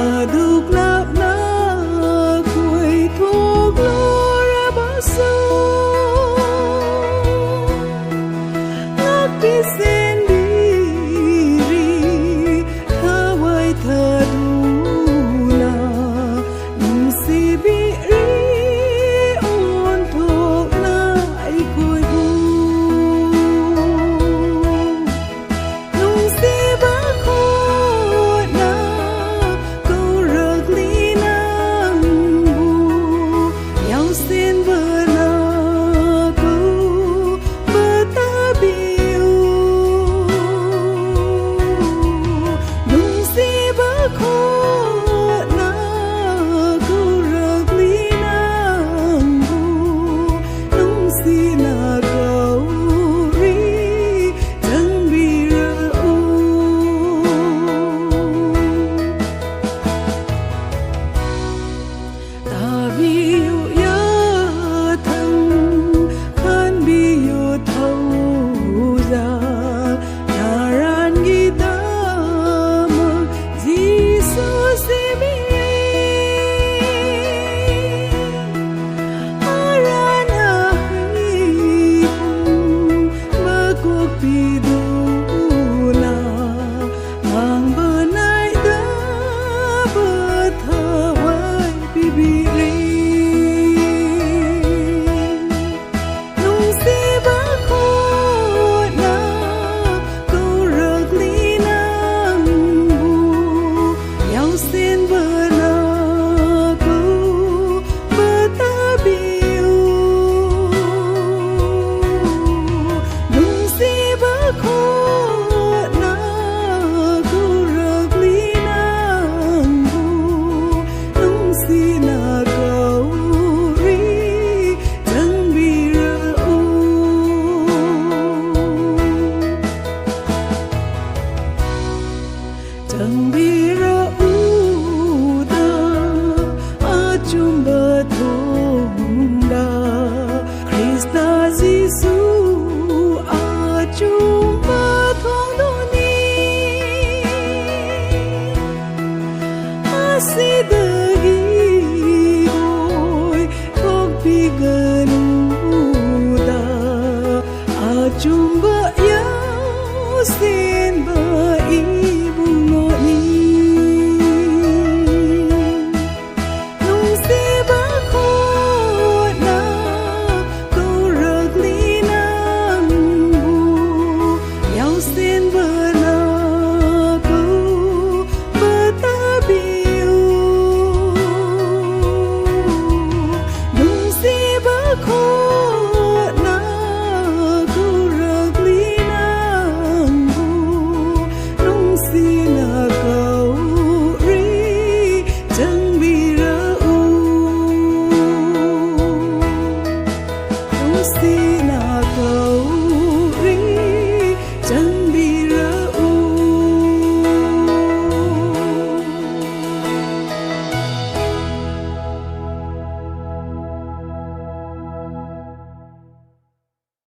aduk lap na kui thuốc lúa bao sâu ngắt đi sen diri thawai thadula nung si bi ri on thuốc na ai kui bu nung si ba kho na câu rực li nang bu nhau xin bờ na câu bờ ta biu nung si ba kho na câu rực li nang bu nung si na câu ri chẳng bi rơ u ta biu ya thăng khan biu thâu ra na ran gi ta mơ Jesus si mi aran a hi mơ cuộc bi du na mang bờ nai da bờ thơ vai bi bi ri nung si ba kho na câu rực li nang bu nhau xin bờ na câu bờ ta biu nung si ba kho na câu rực li nang bu nung si na câu ri chẳng bi rơ u chẳng bi rơ u da a chung bờ thung da Krista Giêsu a chung bờ thung do ni a si de gi oi thok bi gần da a chung bờ ya xin bờ i bung ngọ ni nung si ba kho na câu rực li nang bu nhau xin bờ na câu bờ ta biu nung si ba kho na câu rực li nang bu nung si na câu ri chẳng bi rơ u nung si